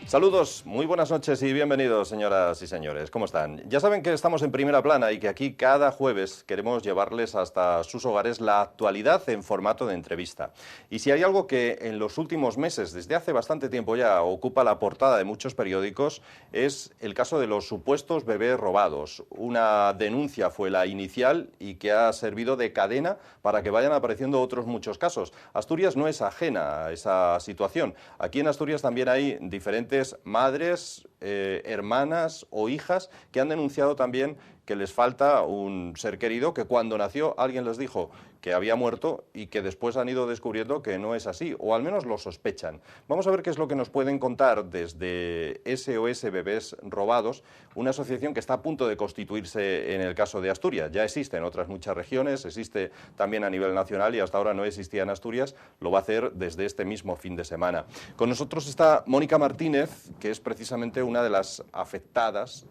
Saludos, muy buenas noches y bienvenidos, señoras y señores. ¿Cómo están? Ya saben que estamos en Primera Plana y que aquí cada jueves queremos llevarles hasta sus hogares la actualidad en formato de entrevista. Y si hay algo que en los últimos meses, desde hace bastante tiempo ya, ocupa la portada de muchos periódicos, es el caso de los supuestos bebés robados. Una denuncia fue la inicial y que ha servido de cadena para que vayan apareciendo otros muchos casos. Asturias no es ajena a esa situación. Aquí en Asturias también hay diferentes madres, hermanas o hijas que han denunciado también que les falta un ser querido que cuando nació alguien les dijo que había muerto y que después han ido descubriendo que no es así, o al menos lo sospechan. Vamos a ver qué es lo que nos pueden contar desde SOS Bebés Robados, una asociación que está a punto de constituirse en el caso de Asturias. Ya existe en otras muchas regiones, existe también a nivel nacional y hasta ahora no existía en Asturias, lo va a hacer desde este mismo fin de semana. Con nosotros está Mónica Martínez, que es precisamente una de las afectadas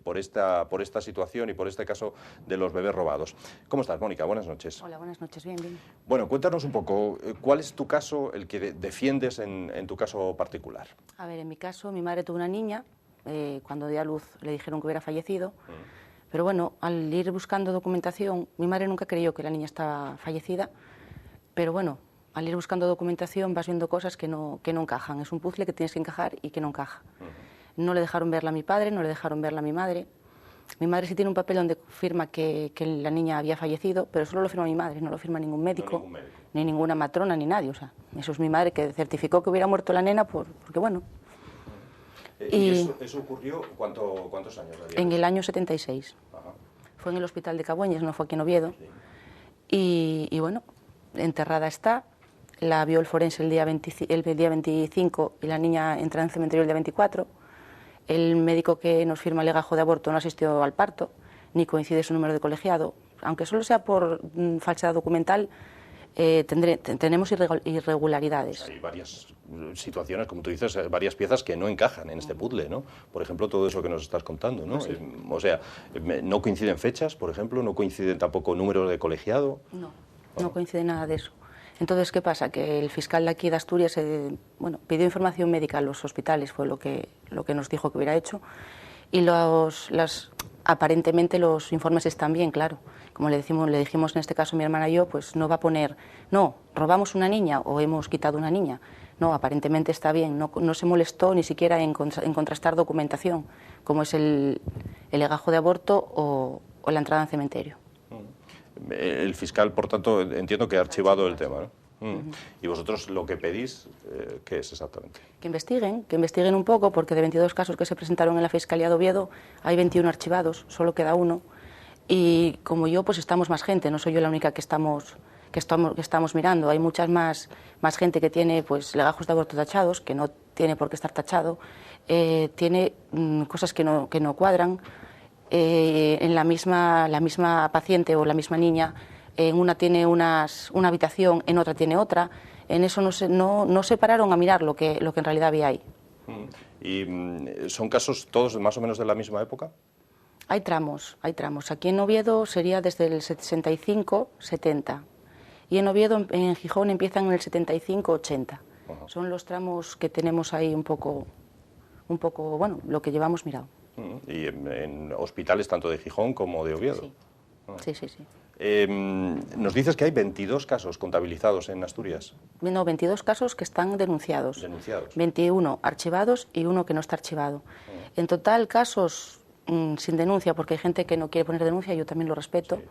por esta situación y por este caso de los bebés robados. ¿Cómo estás, Mónica? Buenas noches. Hola, buenas noches. Bien, bien. Bueno, cuéntanos un poco, ¿cuál es tu caso, el que defiendes en tu caso particular? A ver, en mi caso, mi madre tuvo una niña, cuando dio a luz le dijeron que hubiera fallecido, pero bueno, al ir buscando documentación, mi madre nunca creyó que la niña estaba fallecida, pero bueno, al ir buscando documentación vas viendo cosas que no encajan. Es un puzzle que tienes que encajar y que no encaja. No le dejaron verla a mi padre, no le dejaron verla a mi madre. Mi madre sí tiene un papel donde firma que la niña había fallecido, pero solo lo firma mi madre, no lo firma ningún médico, ni ninguna matrona, ni nadie. O sea, eso es mi madre que certificó que hubiera muerto la nena porque bueno. ¿Y eso ocurrió cuántos años había? En el año 76. Ajá. Fue en el hospital de Cabueñes, no fue aquí en Oviedo. Sí. Y bueno, enterrada está. La vio el forense el día 25 y la niña entra en el cementerio el día 24. El médico que nos firma el legajo de aborto no asistió al parto, ni coincide su número de colegiado. Aunque solo sea por falsedad documental, tenemos irregularidades. Hay varias situaciones, como tú dices, varias piezas que no encajan en este puzzle, ¿no? Por ejemplo, todo eso que nos estás contando, ¿no? Sí. O sea, ¿no coinciden fechas, por ejemplo? ¿No coinciden tampoco números de colegiado? No coincide nada de eso. Entonces, ¿qué pasa? Que el fiscal de aquí de Asturias pidió información médica a los hospitales, fue lo que nos dijo que hubiera hecho, y aparentemente los informes están bien, claro. Como le dijimos en este caso mi hermana y yo, pues no va a poner, no, robamos una niña o hemos quitado una niña. No, aparentemente está bien, no se molestó ni siquiera en contrastar documentación, como es el legajo de aborto o la entrada en cementerio. El fiscal, por tanto, entiendo que ha archivado el tema, ¿no? ¿Y vosotros lo que pedís, qué es exactamente? Que investiguen un poco, porque de 22 casos que se presentaron en la Fiscalía de Oviedo, hay 21 archivados, solo queda uno. Y como yo, pues estamos más gente, no soy yo la única que estamos mirando. Hay muchas más gente que tiene pues legajos de aborto tachados, que no tiene por qué estar tachado, tiene cosas que no cuadran. En la misma paciente o la misma niña, en una tiene una habitación, en otra tiene otra. En eso no se pararon a mirar lo que en realidad había ahí. ¿Y son casos todos más o menos de la misma época? Hay tramos. Aquí en Oviedo sería desde el 65-70 y en Oviedo, en Gijón, empiezan en el 75-80. Son los tramos que tenemos ahí un poco, bueno, lo que llevamos mirado. ¿Y en hospitales tanto de Gijón como de Oviedo? Sí. Sí. Nos dices que hay 22 casos contabilizados en Asturias. No, 22 casos que están denunciados. 21 archivados y uno que no está archivado. En total, casos sin denuncia, porque hay gente que no quiere poner denuncia, yo también lo respeto,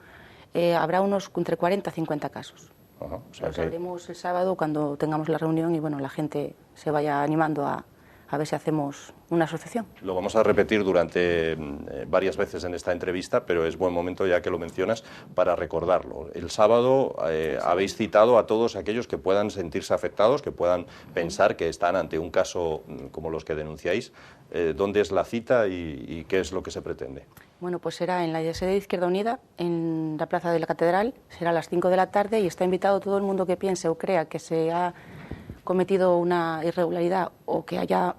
habrá unos entre 40 y 50 casos. O sea Lo sabremos el sábado cuando tengamos la reunión y bueno, la gente se vaya animando a ver si hacemos una asociación. Lo vamos a repetir durante varias veces en esta entrevista, pero es buen momento, ya que lo mencionas, para recordarlo. El sábado habéis citado a todos aquellos que puedan sentirse afectados, que puedan pensar que están ante un caso como los que denunciáis. ¿Dónde es la cita y qué es lo que se pretende? Bueno, pues será en la sede de Izquierda Unida, en la Plaza de la Catedral, será a las 5 de la tarde y está invitado todo el mundo que piense o crea que se ha cometido una irregularidad o que haya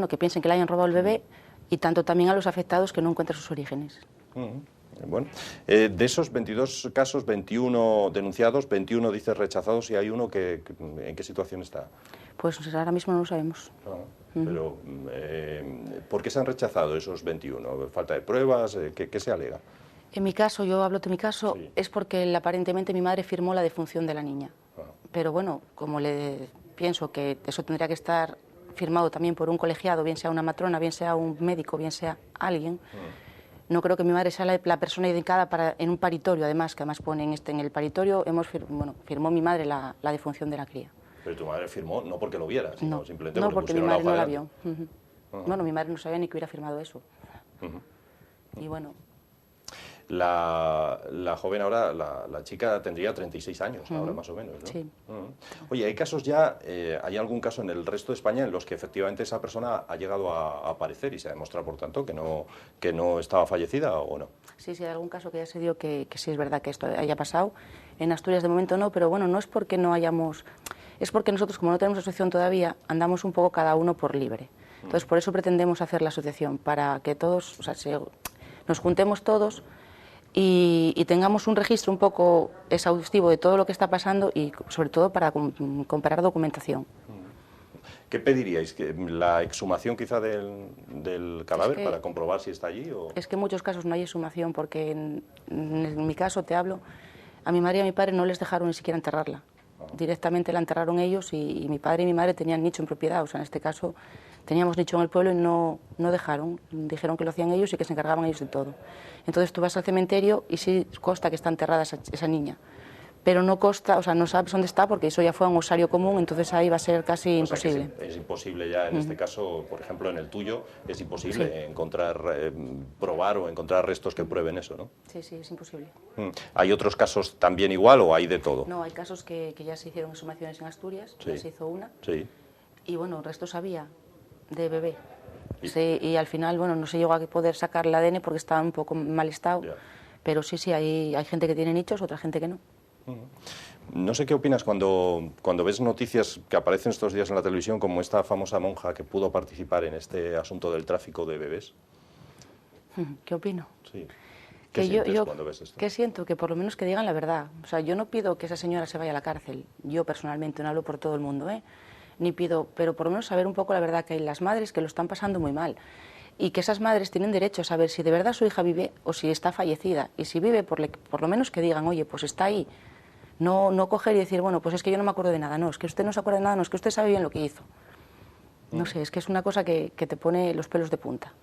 que piensen que le hayan robado el bebé, y tanto también a los afectados que no encuentren sus orígenes. Bueno, de esos 22 casos, 21 denunciados, 21 dices rechazados, y hay uno que ¿en qué situación está? Pues ahora mismo no lo sabemos. Pero, ¿por qué se han rechazado esos 21? ¿Falta de pruebas? ¿Qué se alega? En mi caso, yo hablo de mi caso, Sí. es porque aparentemente mi madre firmó la defunción de la niña. Pero bueno, como pienso que eso tendría que estar firmado también por un colegiado, bien sea una matrona, bien sea un médico, bien sea alguien, no creo que mi madre sea la persona indicada en un paritorio, además, que además pone en el paritorio, firmó mi madre la defunción de la cría. Pero tu madre firmó no porque lo viera, sino No, simplemente no, porque porque mi pusieron madre la no la hoja vio. delante. Bueno, mi madre no sabía ni que hubiera firmado eso. Y bueno, La joven ahora, la chica tendría 36 años ahora más o menos, ¿no? sí. Oye, ¿hay casos ya, hay algún caso en el resto de España en los que efectivamente esa persona ha llegado a aparecer y se ha demostrado, por tanto, que no estaba fallecida o no? Sí, hay algún caso que ya se dio que sí es verdad que esto haya pasado. En Asturias de momento no, pero bueno, no es porque no hayamos... Es porque nosotros, como no tenemos asociación todavía, andamos un poco cada uno por libre. Entonces, por eso pretendemos hacer la asociación, para que todos, o sea, nos juntemos todos y tengamos un registro un poco exhaustivo de todo lo que está pasando y, sobre todo, para comparar documentación. ¿Qué pediríais? ¿La exhumación quizá del cadáver para comprobar si está allí? ¿O? Es que en muchos casos no hay exhumación, porque en mi caso, te hablo, a mi madre y a mi padre no les dejaron ni siquiera enterrarla. Directamente la enterraron ellos y mi padre y mi madre tenían nicho en propiedad. O sea, en este caso teníamos nicho en el pueblo y no dejaron. Dijeron que lo hacían ellos y que se encargaban ellos de todo. Entonces tú vas al cementerio y sí consta que está enterrada esa niña. Pero no consta, o sea, no sabes dónde está porque eso ya fue a un osario común, entonces ahí va a ser casi imposible. Es imposible ya en este caso, por ejemplo, en el tuyo, es imposible encontrar, probar o encontrar restos que prueben eso, ¿no? Sí, es imposible. ¿Hay otros casos también igual o hay de todo? No, hay casos que ya se hicieron exhumaciones en Asturias, ya se hizo una. Sí. Y bueno, restos había de bebé. Sí, y al final, bueno, no se llegó a poder sacar el ADN porque estaba un poco en mal estado. Ya. Pero sí, hay gente que tiene nichos, otra gente que no. No sé qué opinas cuando ves noticias que aparecen estos días en la televisión, como esta famosa monja que pudo participar en este asunto del tráfico de bebés. ¿Qué opino? Sí. ¿Qué sientes cuando ves esto? ¿Qué siento? Que por lo menos que digan la verdad. O sea, yo no pido que esa señora se vaya a la cárcel. Yo personalmente no hablo por todo el mundo, ni pido, pero por lo menos saber un poco la verdad, que hay las madres que lo están pasando muy mal. Y que esas madres tienen derecho a saber si de verdad su hija vive o si está fallecida. Y si vive, por lo menos que digan, oye, pues está ahí. No coger y decir, bueno, pues es que yo no me acuerdo de nada. No, es que usted no se acuerda de nada, no, es que usted sabe bien lo que hizo. No sé, es que es una cosa que te pone los pelos de punta.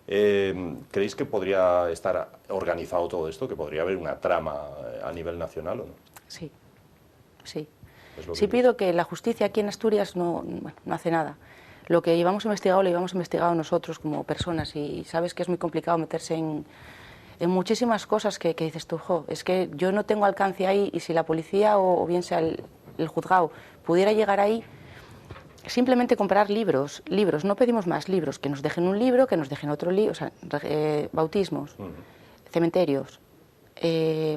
¿Creéis que podría estar organizado todo esto? ¿Que podría haber una trama a nivel nacional o no? Sí. Sí pido que la justicia aquí en Asturias no hace nada. Lo que llevamos investigado lo llevamos investigado nosotros como personas y sabes que es muy complicado meterse en muchísimas cosas que dices tú, es que yo no tengo alcance ahí y si la policía o bien sea el juzgado pudiera llegar ahí, simplemente comprar libros, no pedimos más libros, que nos dejen un libro, que nos dejen otro libro, o sea, bautismos, cementerios,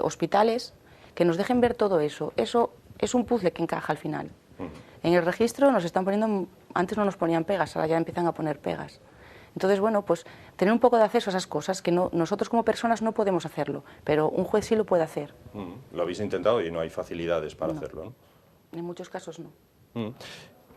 hospitales, que nos dejen ver todo eso. Eso es un puzzle que encaja al final. En el registro nos están poniendo, antes no nos ponían pegas, ahora ya empiezan a poner pegas. Entonces, bueno, pues tener un poco de acceso a esas cosas que nosotros como personas no podemos hacerlo, pero un juez sí lo puede hacer. Lo habéis intentado y no hay facilidades para hacerlo, ¿no? En muchos casos no.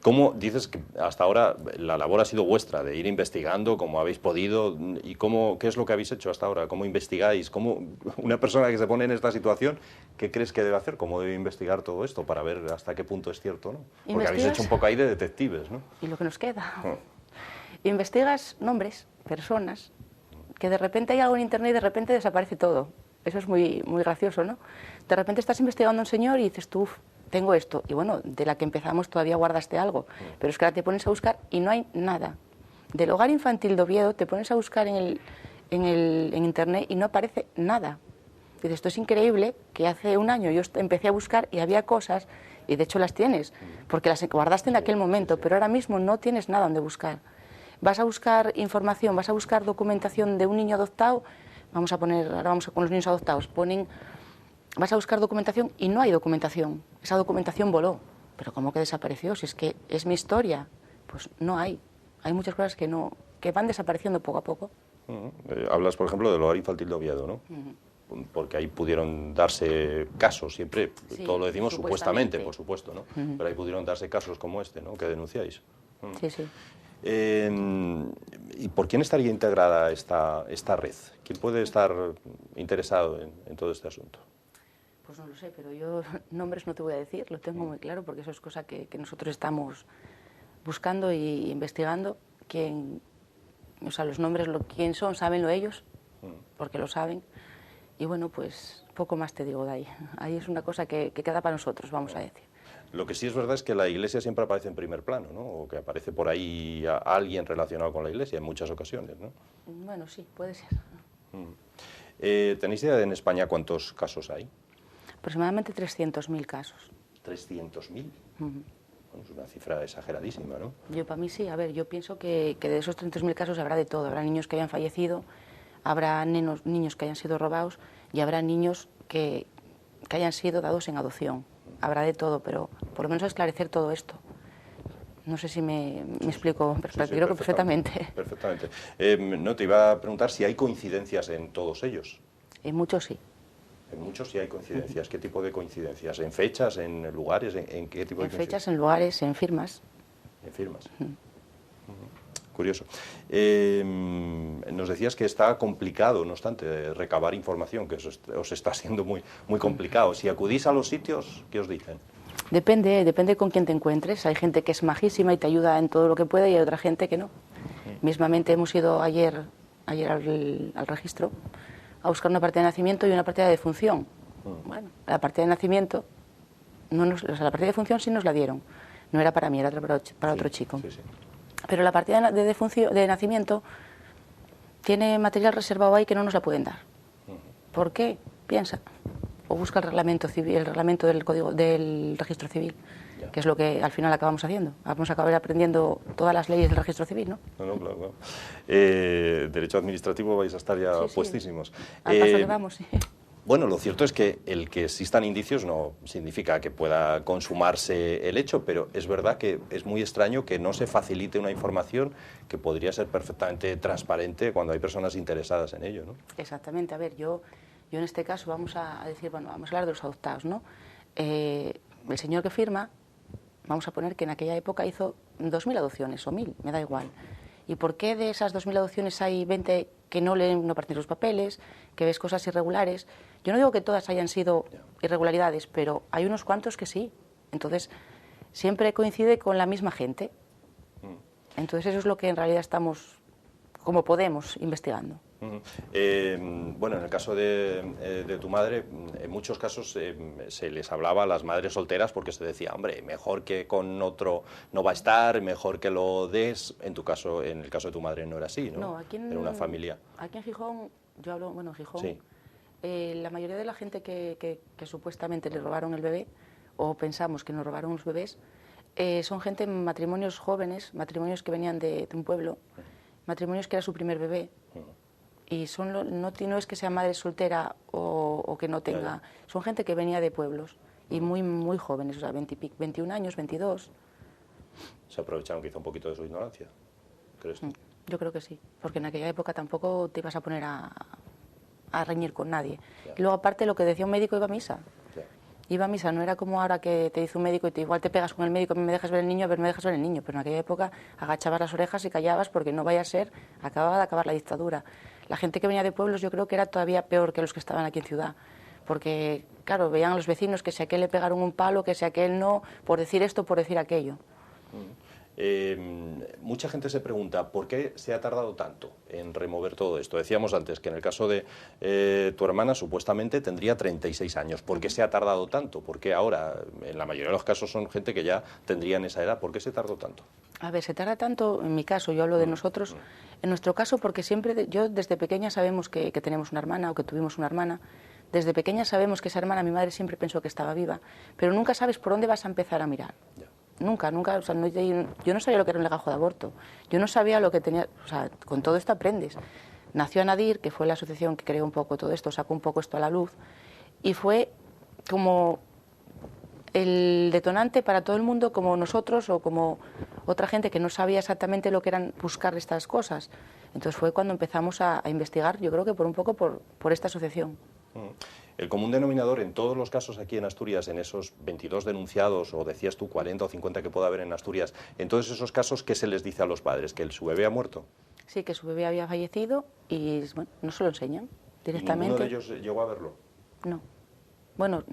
¿Cómo dices que hasta ahora la labor ha sido vuestra, de ir investigando como habéis podido? ¿Y qué es lo que habéis hecho hasta ahora? ¿Cómo investigáis? ¿Cómo una persona que se pone en esta situación, qué crees que debe hacer? ¿Cómo debe investigar todo esto para ver hasta qué punto es cierto, ¿no? Porque habéis hecho un poco ahí de detectives, ¿no? Y lo que nos queda. Investigas nombres, personas, que de repente hay algo en internet y de repente desaparece todo. Eso es muy, muy gracioso, ¿no? De repente estás investigando a un señor y dices tú, tengo esto, y bueno, de la que empezamos todavía guardaste algo, pero es que ahora te pones a buscar y no hay nada. Del hogar infantil de Oviedo te pones a buscar en internet y no aparece nada. Dices, esto es increíble, que hace un año yo empecé a buscar y había cosas, y de hecho las tienes, porque las guardaste en aquel momento, pero ahora mismo no tienes nada donde buscar. Vas a buscar información, vas a buscar documentación de un niño adoptado, ahora vamos con los niños adoptados, vas a buscar documentación y no hay documentación. Esa documentación voló. ¿Pero cómo que desapareció? Si es que es mi historia. Pues no hay. Hay muchas cosas que van desapareciendo poco a poco. Hablas, por ejemplo, del hogar infantil de Oviedo, ¿no? Porque ahí pudieron darse casos, siempre, Sí, todo lo decimos supuestamente, supuestamente, por supuesto, ¿no? Pero ahí pudieron darse casos como este, ¿no?, que denunciáis. Sí, sí. ¿Y por quién estaría integrada esta red? ¿Quién puede estar interesado en todo este asunto? Pues no lo sé, pero yo nombres no te voy a decir, lo tengo muy claro, porque eso es cosa que nosotros estamos buscando y investigando. O sea, los nombres, quién son, sabenlo ellos, porque lo saben. Y bueno, pues poco más te digo de ahí. Ahí es una cosa que queda para nosotros, vamos a decir. Lo que sí es verdad es que la Iglesia siempre aparece en primer plano, ¿no? O que aparece por ahí alguien relacionado con la Iglesia en muchas ocasiones, ¿no? Bueno, sí, puede ser. ¿Tenéis idea de en España cuántos casos hay? Aproximadamente 300.000 casos. ¿300.000? Bueno, es una cifra exageradísima, ¿no? Yo, para mí sí, a ver, yo pienso que de esos 300.000 casos habrá de todo. Habrá niños que hayan fallecido, habrá niños que hayan sido robados y habrá niños que hayan sido dados en adopción. Habrá de todo, pero por lo menos esclarecer todo esto. No sé si me explico, Sí, creo que perfectamente. Perfectamente. No, te iba a preguntar si hay coincidencias en todos ellos. En muchos sí. En muchos sí hay coincidencias. ¿Qué tipo de coincidencias? ¿En fechas, en lugares? ¿En qué tipo de En fechas, en lugares, en firmas. En firmas. Curioso. Nos decías que está complicado, no obstante, recabar información, que os está siendo muy, muy complicado. Si acudís a los sitios, ¿qué os dicen? Depende con quién te encuentres. Hay gente que es majísima y te ayuda en todo lo que puede y hay otra gente que no. Mismamente hemos ido ayer al registro a buscar una partida de nacimiento y una partida de defunción. Bueno, la partida de nacimiento, la partida de defunción sí nos la dieron. No era para mí, era para otro chico. Sí, sí. Pero la partida de nacimiento tiene material reservado ahí que no nos la pueden dar. ¿Por qué? Piensa. O busca el reglamento civil, el reglamento del registro civil, que es lo que al final acabamos haciendo. Vamos a acabar aprendiendo todas las leyes del registro civil, ¿no? No, claro, claro. Derecho administrativo vais a estar ya Sí. puestísimos. Al paso que vamos, sí. Bueno, lo cierto es que el que existan indicios no significa que pueda consumarse el hecho, pero es verdad que es muy extraño que no se facilite una información que podría ser perfectamente transparente cuando hay personas interesadas en ello, ¿no? Exactamente. A ver, yo en este caso vamos a decir, bueno, vamos a hablar de los adoptados, ¿no? El señor que firma, vamos a poner que en aquella época hizo 2.000 adopciones o 1.000, me da igual. ¿Y por qué de esas 2.000 adopciones hay 20 que no leen, no parten los papeles, que ves cosas irregulares? Yo no digo que todas hayan sido irregularidades, pero hay unos cuantos que sí. Entonces, siempre coincide con la misma gente. Entonces, eso es lo que en realidad estamos, como podemos, investigando. Bueno, en el caso de tu madre, en muchos casos se les hablaba a las madres solteras porque se decía, hombre, mejor que con otro no va a estar, mejor que lo des. En tu caso, en el caso de tu madre no era así, ¿no? No, aquí era una familia. Aquí en Gijón, yo hablo, bueno, en Gijón, Sí. La mayoría de la gente que supuestamente le robaron el bebé, o pensamos que nos robaron los bebés, son gente en matrimonios jóvenes, matrimonios que venían de un pueblo, matrimonios que era su primer bebé. Y no es que sea madre soltera o que no tenga, son gente que venía de pueblos y muy, muy jóvenes, o sea, 21 años, 22. Se aprovecharon quizá un poquito de su ignorancia, ¿crees tú? Yo creo que sí, porque en aquella época tampoco te ibas a poner a reñir con nadie. Ya. Y luego, aparte, lo que decía un médico, iba a misa. Ya. Iba a misa, no era como ahora que te dice un médico y igual te pegas con el médico, me dejas ver el niño, a ver, me dejas ver el niño. Pero en aquella época agachabas las orejas y callabas porque no vaya a ser, acababa de acabar la dictadura. La gente que venía de pueblos yo creo que era todavía peor que los que estaban aquí en ciudad. Porque, claro, veían a los vecinos que si a aquel le pegaron un palo, que si a aquel no, por decir esto, por decir aquello. Mucha gente se pregunta por qué se ha tardado tanto en remover todo esto. Decíamos antes que en el caso de tu hermana supuestamente tendría 36 años. ¿Por qué se ha tardado tanto? Porque ahora, en la mayoría de los casos, son gente que ya tendrían esa edad. ¿Por qué se tardó tanto? A ver, se tarda tanto, en mi caso, yo hablo de nosotros, en nuestro caso porque siempre, yo desde pequeña sabemos que tenemos una hermana o que tuvimos una hermana. Desde pequeña sabemos que esa hermana, mi madre siempre pensó que estaba viva, pero nunca sabes por dónde vas a empezar a mirar. Ya. Nunca, o sea, yo no sabía lo que era un legajo de aborto, yo no sabía lo que tenía, o sea, con todo esto aprendes. Nació Anadir, que fue la asociación que creó un poco todo esto, sacó un poco esto a la luz, y fue como el detonante para todo el mundo, como nosotros, o como otra gente que no sabía exactamente lo que eran buscar estas cosas. Entonces fue cuando empezamos a investigar, yo creo que por un poco por esta asociación. El común denominador en todos los casos aquí en Asturias, en esos 22 denunciados, o decías tú 40 o 50 que pueda haber en Asturias, en todos esos casos, ¿qué se les dice a los padres? ¿Que su bebé ha muerto? Sí, que su bebé había fallecido y bueno, no se lo enseñan directamente. ¿Y ninguno de ellos llegó a verlo? No. Bueno,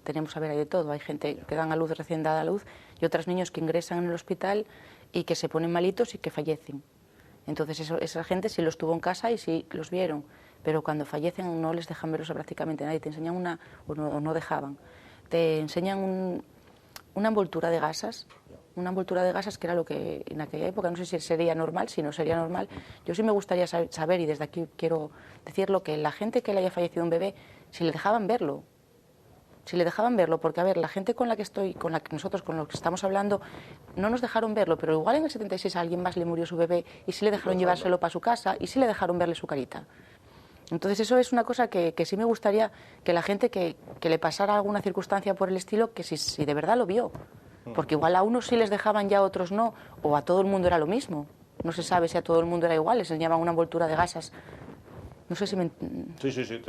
tenemos a ver ahí de todo. Hay gente que dan a luz recién dada a luz y otros niños que ingresan en el hospital y que se ponen malitos y que fallecen. Entonces esa gente sí los tuvo en casa y sí los vieron, pero cuando fallecen no les dejan verlos a prácticamente nadie. Te enseñan o no dejaban, te enseñan una envoltura de gasas, que era lo que en aquella época, no sé si sería normal, si no sería normal. Yo sí me gustaría saber, y desde aquí quiero decirlo, que la gente que le haya fallecido un bebé, si le dejaban verlo, porque a ver, la gente con la que nosotros, con los que estamos hablando, no nos dejaron verlo, pero igual en el 76 a alguien más le murió su bebé y sí le dejaron llevárselo para su casa y sí le dejaron verle su carita. Entonces eso es una cosa que sí me gustaría que la gente que le pasara alguna circunstancia por el estilo, que si de verdad lo vio, porque igual a unos sí les dejaban ya, a otros no, o a todo el mundo era lo mismo. No se sabe si a todo el mundo era igual, les enseñaban una envoltura de gasas. No sé si me... Sí,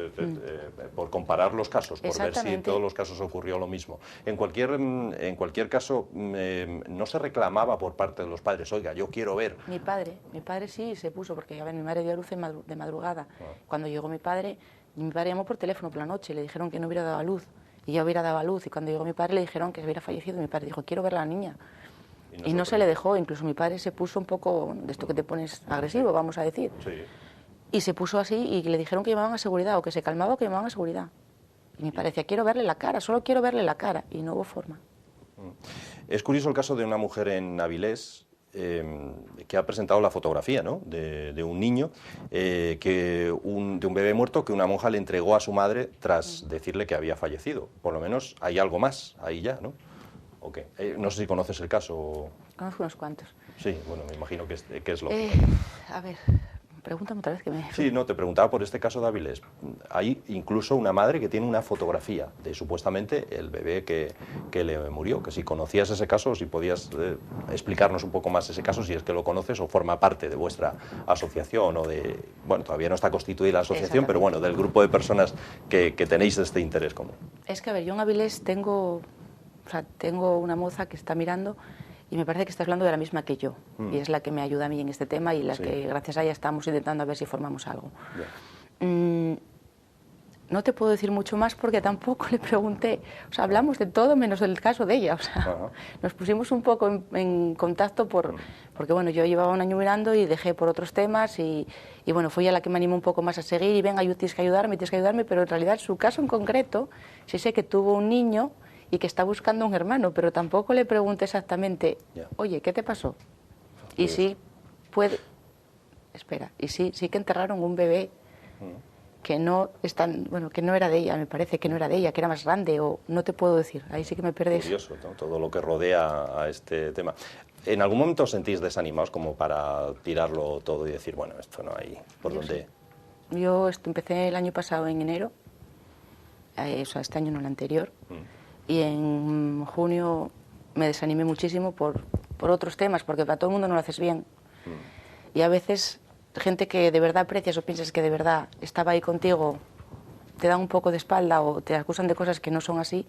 por comparar los casos, por ver si en todos los casos ocurrió lo mismo. En cualquier caso, no se reclamaba por parte de los padres, oiga, yo quiero ver. Mi padre sí se puso, porque a ver, mi madre dio a luz de madrugada. Cuando llegó mi padre llamó por teléfono por la noche, le dijeron que no hubiera dado a luz, y ya hubiera dado a luz, y cuando llegó mi padre le dijeron que hubiera fallecido, mi padre dijo, quiero ver a la niña. Y no se le dejó, incluso mi padre se puso un poco, de esto que te pones agresivo, vamos a decir. Sí. Y se puso así y le dijeron que llamaban a seguridad, o que se calmaba o que llamaban a seguridad. Y me parecía, quiero verle la cara, solo quiero verle la cara, y no hubo forma. Es curioso el caso de una mujer en Avilés que ha presentado la fotografía, ¿no?, de un niño, de un bebé muerto que una monja le entregó a su madre tras decirle que había fallecido. Por lo menos hay algo más ahí ya, ¿no? Okay. No sé si conoces el caso. Conozco unos cuantos. Sí, bueno, me imagino que es lógico. A ver, pregúntame otra vez que me... Sí, no, te preguntaba por este caso de Avilés. Hay incluso una madre que tiene una fotografía de supuestamente el bebé que le murió, que si conocías ese caso, si podías explicarnos un poco más ese caso, si es que lo conoces o forma parte de vuestra asociación o de... Bueno, todavía no está constituida la asociación, pero bueno, del grupo de personas que tenéis este interés común. Es que, a ver, yo en Avilés tengo una moza que está mirando y me parece que está hablando de la misma que yo, y es la que me ayuda a mí en este tema y la que gracias a ella estamos intentando a ver si formamos algo. No te puedo decir mucho más porque tampoco le pregunté, o sea, hablamos de todo menos del caso de ella, o sea, nos pusimos un poco en contacto porque bueno, yo llevaba un año mirando y dejé por otros temas y bueno, fue ella la que me animó un poco más a seguir y venga, tienes que ayudarme, pero en realidad su caso en concreto, sí sé que tuvo un niño y que está buscando un hermano, pero tampoco le pregunté exactamente, oye, ¿qué te pasó? Y sí que enterraron un bebé que no era de ella, me parece que no era de ella, que era más grande, o no te puedo decir, ahí sí que me pierdes. Curioso, ¿no?, todo lo que rodea a este tema. ¿En algún momento os sentís desanimados como para tirarlo todo y decir, bueno, esto no hay por dónde? Sí. Yo empecé el año pasado en enero, o sea, este año no el anterior, y en junio me desanimé muchísimo por otros temas, porque para todo el mundo no lo haces bien. Y a veces gente que de verdad aprecias o piensas que de verdad estaba ahí contigo, te dan un poco de espalda o te acusan de cosas que no son así,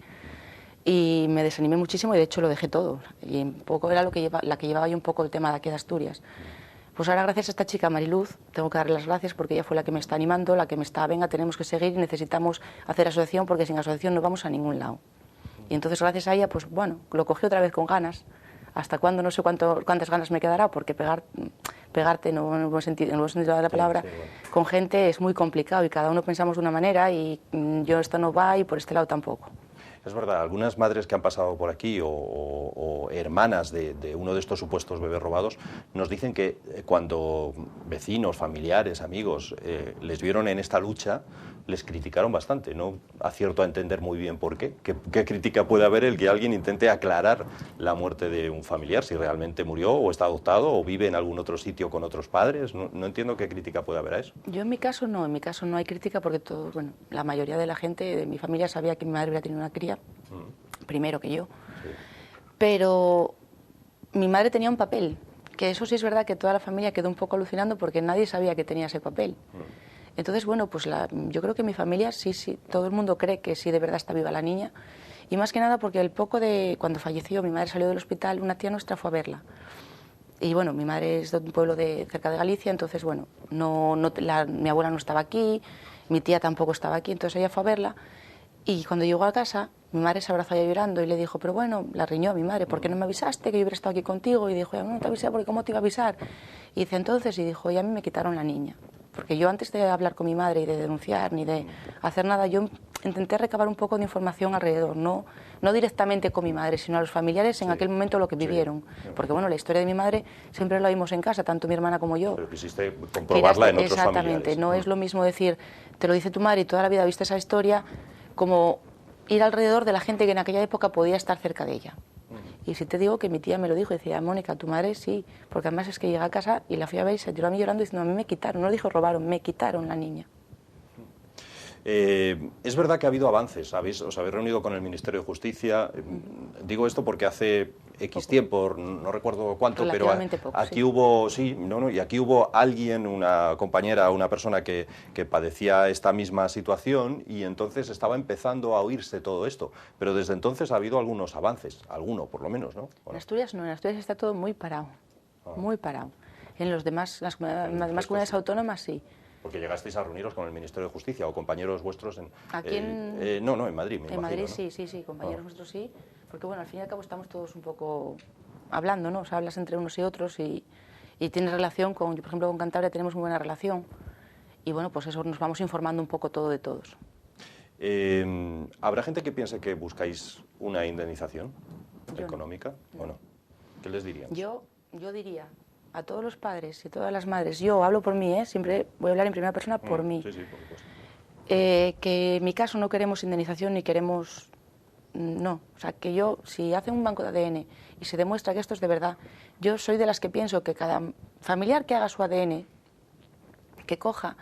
y me desanimé muchísimo y de hecho lo dejé todo. Y un poco era la que llevaba yo un poco el tema de aquí de Asturias. Pues ahora gracias a esta chica Mariluz, tengo que darle las gracias porque ella fue la que me está animando, la que me está, venga, tenemos que seguir y necesitamos hacer asociación porque sin asociación no vamos a ningún lado. Y entonces gracias a ella, pues bueno, lo cogí otra vez con ganas. Hasta cuándo, no sé cuántas ganas me quedará, porque pegarte en el buen sentido de la palabra, con gente es muy complicado y cada uno pensamos de una manera y yo esto no va y por este lado tampoco. Es verdad, algunas madres que han pasado por aquí o hermanas de uno de estos supuestos bebés robados nos dicen que cuando vecinos, familiares, amigos les vieron en esta lucha, les criticaron bastante. No acierto a entender muy bien por qué. ¿Qué crítica puede haber el que alguien intente aclarar la muerte de un familiar, si realmente murió o está adoptado o vive en algún otro sitio con otros padres? No entiendo qué crítica puede haber a eso. Yo en mi caso no hay crítica porque la mayoría de la gente de mi familia sabía que mi madre hubiera tenido una cría, primero que yo. Sí. Pero mi madre tenía un papel, que eso sí es verdad que toda la familia quedó un poco alucinando porque nadie sabía que tenía ese papel. Entonces, bueno, pues yo creo que mi familia sí, todo el mundo cree que sí de verdad está viva la niña. Y más que nada porque el poco de cuando falleció, mi madre salió del hospital, una tía nuestra fue a verla. Y bueno, mi madre es de un pueblo cerca de Galicia, entonces bueno, mi abuela no estaba aquí, mi tía tampoco estaba aquí, entonces ella fue a verla. Y cuando llegó a casa, mi madre se abrazó ya llorando y le dijo, pero bueno, la riñó a mi madre, ¿por qué no me avisaste que yo hubiera estado aquí contigo? Y dijo, no te avisé porque ¿cómo te iba a avisar? Y dice entonces, y dijo, y a mí me quitaron la niña. Porque yo antes de hablar con mi madre y de denunciar ni de hacer nada, yo intenté recabar un poco de información alrededor, no directamente con mi madre, sino a los familiares en aquel momento lo que vivieron. Porque bueno, la historia de mi madre siempre la vimos en casa, tanto mi hermana como yo. Pero quisiste comprobarla en otros exactamente, familiares. No es lo mismo decir, te lo dice tu madre y toda la vida viste esa historia, como ir alrededor de la gente que en aquella época podía estar cerca de ella. Y si te digo que mi tía me lo dijo, decía, Mónica, tu madre sí, porque además es que llegué a casa y la fui a ver y se tiró a mí llorando diciendo, a mí me quitaron, no dijo robaron, me quitaron la niña. Es verdad que ha habido avances, os habéis reunido con el Ministerio de Justicia, digo esto porque hace X tiempo, no recuerdo cuánto, pero aquí hubo, y aquí hubo alguien, una compañera, una persona que padecía esta misma situación y entonces estaba empezando a oírse todo esto, pero desde entonces ha habido algunos avances, alguno por lo menos, ¿no? En Asturias no, en Asturias está todo muy parado, muy parado. En las demás comunidades autónomas sí. Porque llegasteis a reuniros con el Ministerio de Justicia o compañeros vuestros en... ¿Aquí en Madrid, me imagino. En Madrid, ¿no? sí, compañeros nuestros sí, porque bueno, al fin y al cabo estamos todos un poco hablando, ¿no? O sea, hablas entre unos y otros y tienes relación con, yo por ejemplo con Cantabria tenemos muy buena relación y bueno, pues eso nos vamos informando un poco todo de todos. ¿Habrá gente que piense que buscáis una indemnización económica o no? ¿Qué les dirían? Yo diría a todos los padres y a todas las madres, yo hablo por mí, siempre voy a hablar en primera persona por mí, sí, por supuesto. Que en mi caso no queremos indemnización ni queremos, no, o sea, que yo, si hacen un banco de ADN y se demuestra que esto es de verdad, yo soy de las que pienso que cada familiar que haga su ADN, que coja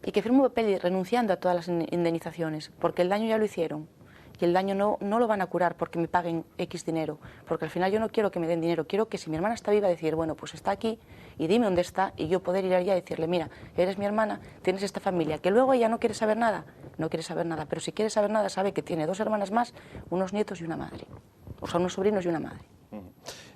y que firme un papel renunciando a todas las indemnizaciones, porque el daño ya lo hicieron. Y el daño no lo van a curar porque me paguen X dinero, porque al final yo no quiero que me den dinero, quiero que si mi hermana está viva decir, bueno, pues está aquí y dime dónde está y yo poder ir allá y decirle, mira, eres mi hermana, tienes esta familia, que luego ella no quiere saber nada, pero si quiere saber nada sabe que tiene 2 hermanas más, unos nietos y una madre, o sea, unos sobrinos y una madre.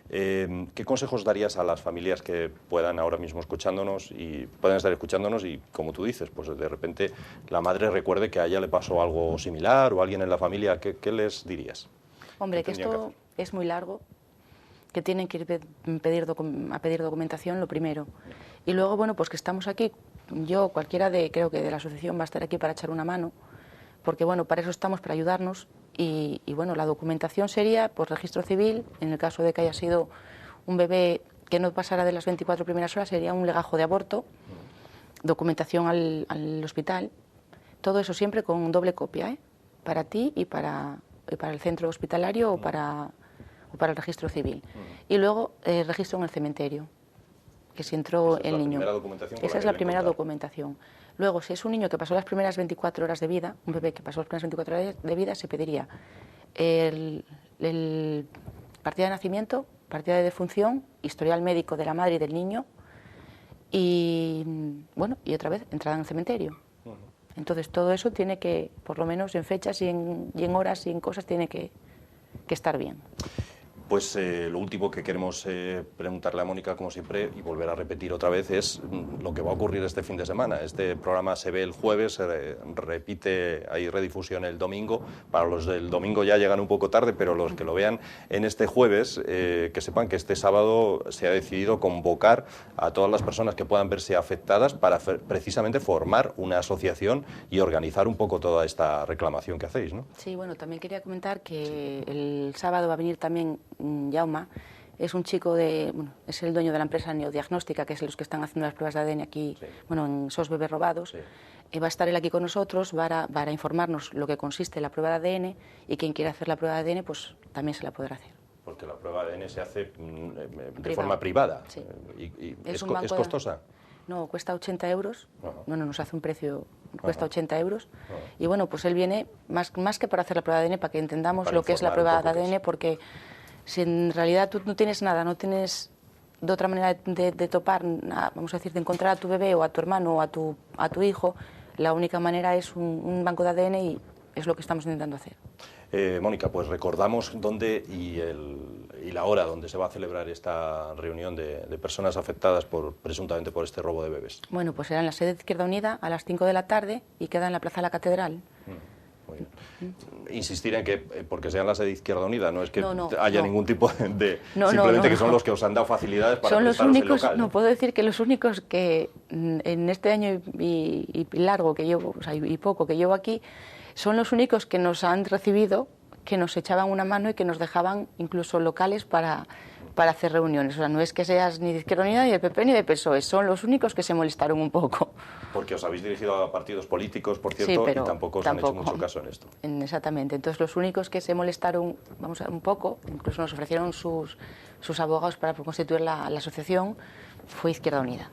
¿Qué consejos darías a las familias que puedan ahora mismo escuchándonos y puedan estar escuchándonos y, como tú dices, pues de repente la madre recuerde que a ella le pasó algo similar o a alguien en la familia? ¿Qué les dirías? Hombre, que esto es muy largo, que tienen que ir a pedir documentación, lo primero. Y luego, bueno, pues que estamos aquí, yo, cualquiera creo que de la asociación va a estar aquí para echar una mano, porque bueno, para eso estamos, para ayudarnos. Y bueno, la documentación sería pues registro civil, en el caso de que haya sido un bebé que no pasara de las 24 primeras horas, sería un legajo de aborto, documentación al hospital, todo eso siempre con doble copia, para ti y para el centro hospitalario o para el registro civil. Y luego registro en el cementerio, que si entró el niño. Esa es la primera documentación. Luego, si es un niño que pasó las primeras 24 horas de vida, un bebé que pasó las primeras 24 horas de vida, se pediría el partida de nacimiento, partida de defunción, historial médico de la madre y del niño y, bueno, y otra vez, entrada en el cementerio. Entonces, todo eso tiene que, por lo menos en fechas y en horas y en cosas, tiene que estar bien. Pues lo último que queremos preguntarle a Mónica, como siempre, y volver a repetir otra vez, es lo que va a ocurrir este fin de semana. Este programa se ve el jueves, se repite, hay redifusión el domingo. Para los del domingo ya llegan un poco tarde, pero los que lo vean en este jueves, que sepan que este sábado se ha decidido convocar a todas las personas que puedan verse afectadas para precisamente formar una asociación y organizar un poco toda esta reclamación que hacéis, ¿no? Sí, bueno, también quería comentar que el sábado va a venir también Jaume, es un chico es el dueño de la empresa Neodiagnóstica, que es los que están haciendo las pruebas de ADN aquí, en SOS Bebés Robados. Va a estar él aquí con nosotros para informarnos lo que consiste la prueba de ADN y quien quiera hacer la prueba de ADN pues también se la podrá hacer. Porque la prueba de ADN se hace de forma privada. Sí. ¿Y es costosa? No, cuesta 80 euros. No, nos hace un precio, cuesta 80 euros. Y bueno, pues él viene más que para hacer la prueba de ADN, para que entendamos lo que es la prueba de ADN, porque Si en realidad tú no tienes nada, no tienes de otra manera de topar, vamos a decir, de encontrar a tu bebé o a tu hermano o a tu hijo, la única manera es un banco de ADN y es lo que estamos intentando hacer. Mónica, pues recordamos dónde y la hora donde se va a celebrar esta reunión de personas afectadas presuntamente por este robo de bebés. Bueno, pues será en la sede de Izquierda Unida a las 5 de la tarde y queda en la Plaza de la Catedral. Muy bien. Insistir en que, porque sean la sede de Izquierda Unida, no es que haya no. ningún tipo de... simplemente que son los que os han dado facilidades para son los únicos, el local. No, puedo decir que los únicos que en este año y largo que llevo, o sea, y poco que llevo aquí, son los únicos que nos han recibido, que nos echaban una mano y que nos dejaban incluso locales para hacer reuniones. O sea, no es que seas ni de Izquierda Unida, ni del PP, ni de PSOE, son los únicos que se molestaron un poco. Porque os habéis dirigido a partidos políticos, por cierto, sí, pero y tampoco os han hecho mucho caso en esto. Exactamente. Entonces, los únicos que se molestaron, vamos a ver, un poco, incluso nos ofrecieron sus abogados para constituir la asociación, fue Izquierda Unida.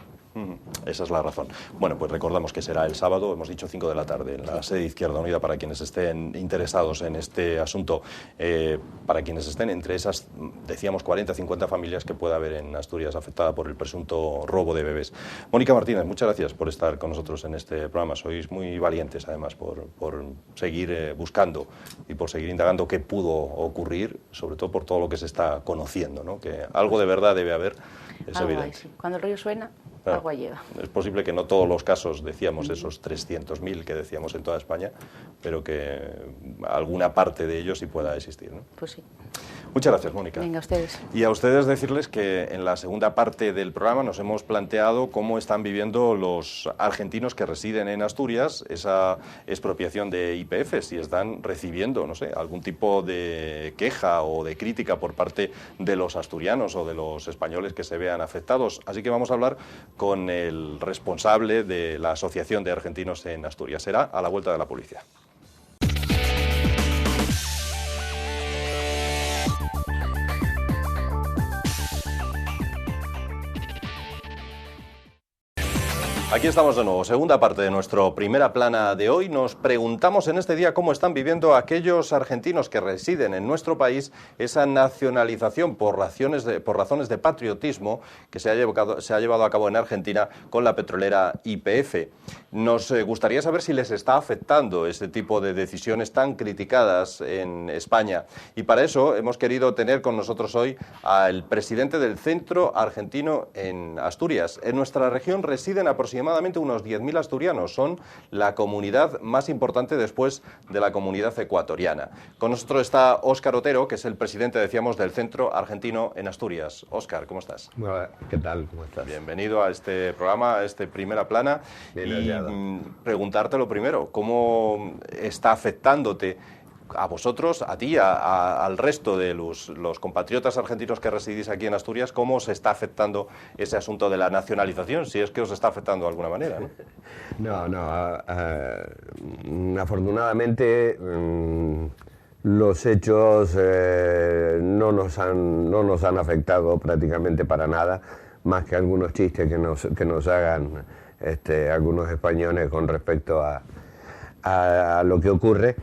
Esa es la razón. Bueno, pues recordamos que será el sábado, hemos dicho 5 de la tarde, en la sede de Izquierda Unida, para quienes estén interesados en este asunto, para quienes estén entre esas, decíamos, 40, 50 familias que pueda haber en Asturias afectada por el presunto robo de bebés. Mónica Martínez, muchas gracias por estar con nosotros en este programa. Sois muy valientes, además, por seguir buscando y por seguir indagando qué pudo ocurrir, sobre todo por todo lo que se está conociendo, ¿no? Que algo de verdad debe haber, es algo evidente. hay, sí. Cuando el rollo suena, claro, agua lleva. Es posible que no todos los casos, decíamos, esos 300.000 que decíamos en toda España, pero que alguna parte de ellos sí pueda existir, ¿no? Pues sí. Muchas gracias, Mónica. Venga, a ustedes. Y a ustedes decirles que en la segunda parte del programa nos hemos planteado cómo están viviendo los argentinos que residen en Asturias esa expropiación de YPF, si están recibiendo, no sé, algún tipo de queja o de crítica por parte de los asturianos o de los españoles que se vean afectados. Así que vamos a hablar con el responsable de la Asociación de Argentinos en Asturias. Será a la vuelta de la publicidad. Aquí estamos de nuevo, segunda parte de nuestro Primera Plana de hoy. Nos preguntamos en este día cómo están viviendo aquellos argentinos que residen en nuestro país esa nacionalización por razones de patriotismo que se ha llevado a cabo en Argentina con la petrolera YPF. Nos gustaría saber si les está afectando este tipo de decisiones tan criticadas en España. Y para eso hemos querido tener con nosotros hoy al presidente del Centro Argentino en Asturias. En nuestra región residen aproximadamente unos 10.000 asturianos. Son la comunidad más importante después de la comunidad ecuatoriana. Con nosotros está Óscar Otero, que es el presidente, decíamos, del Centro Argentino en Asturias. Óscar, ¿cómo estás? Bueno, ¿qué tal? ¿Cómo estás? Bienvenido a este programa, a este Primera Plana. Bien y hallado. Preguntarte lo primero, ¿cómo está afectándote a vosotros, a ti, al resto de los compatriotas argentinos que residís aquí en Asturias, cómo se está afectando ese asunto de la nacionalización, si es que os está afectando de alguna manera, ¿no? Afortunadamente los hechos no nos han afectado prácticamente para nada, más que algunos chistes que nos hagan algunos españoles con respecto a lo que ocurre.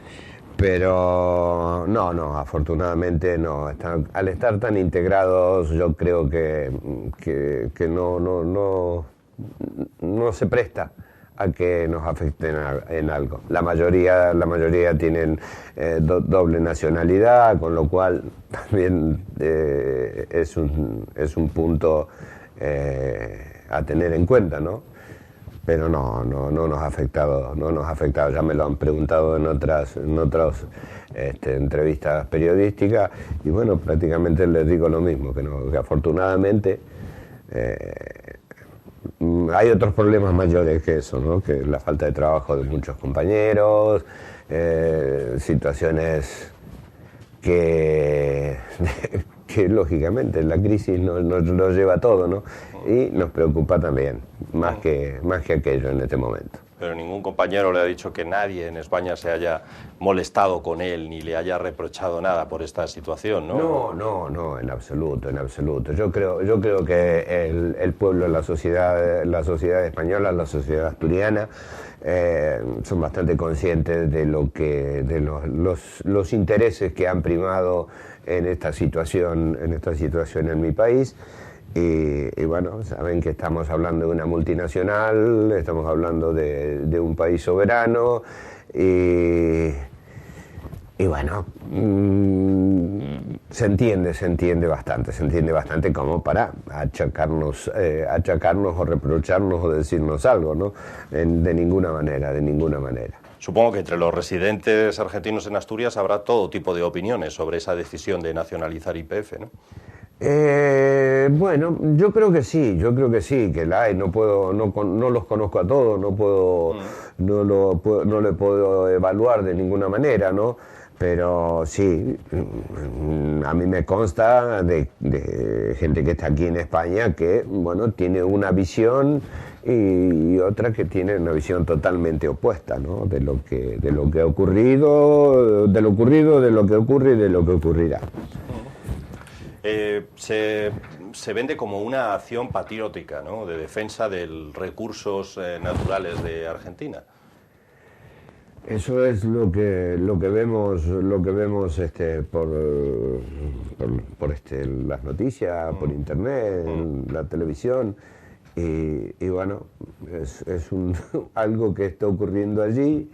Pero no, afortunadamente no. Al estar tan integrados, yo creo que no se presta a que nos afecten en algo. La mayoría tienen doble nacionalidad, con lo cual también es un punto a tener en cuenta, ¿no? Pero no nos ha afectado, ya me lo han preguntado en otras entrevistas periodísticas y bueno, prácticamente les digo lo mismo, que afortunadamente hay otros problemas mayores que eso, ¿no? Que la falta de trabajo de muchos compañeros, situaciones que lógicamente la crisis nos lleva a todo, ¿no? Y nos preocupa también, más que aquello en este momento. Pero ningún compañero le ha dicho que nadie en España se haya molestado con él ni le haya reprochado nada por esta situación, ¿no? No, en absoluto, en absoluto. Yo creo que el pueblo, la sociedad española, la sociedad asturiana, son bastante conscientes de los intereses que han primado en esta situación en mi país. Y bueno, saben que estamos hablando de una multinacional, estamos hablando de un país soberano y bueno, se entiende bastante como para achacarnos o reprocharnos o decirnos algo, ¿no? De ninguna manera. Supongo que entre los residentes argentinos en Asturias habrá todo tipo de opiniones sobre esa decisión de nacionalizar YPF, ¿no? Bueno, yo creo que sí, que la hay. No los conozco a todos, no le puedo evaluar de ninguna manera, ¿no? Pero sí, a mí me consta de gente que está aquí en España que, bueno, tiene una visión y otra que tiene una visión totalmente opuesta, ¿no? De lo que ha ocurrido, de lo ocurre y de lo que ocurrirá. Se vende como una acción patriótica, ¿no?, de defensa de los recursos naturales de Argentina. Eso es lo que vemos por las noticias, por internet, en la televisión, y bueno, es algo que está ocurriendo allí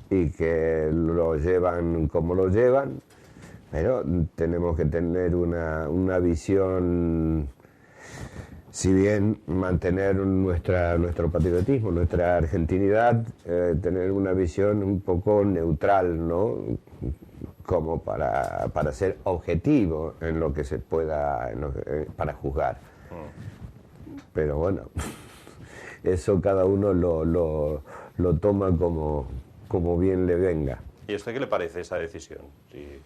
y que lo llevan como lo llevan. Pero tenemos que tener una visión, si bien mantener nuestro patriotismo, nuestra argentinidad, tener una visión un poco neutral, ¿no? Como para ser objetivo en lo que se pueda, para juzgar. Pero bueno, eso cada uno lo toma como bien le venga. ¿Y a usted qué le parece esa decisión? Sí.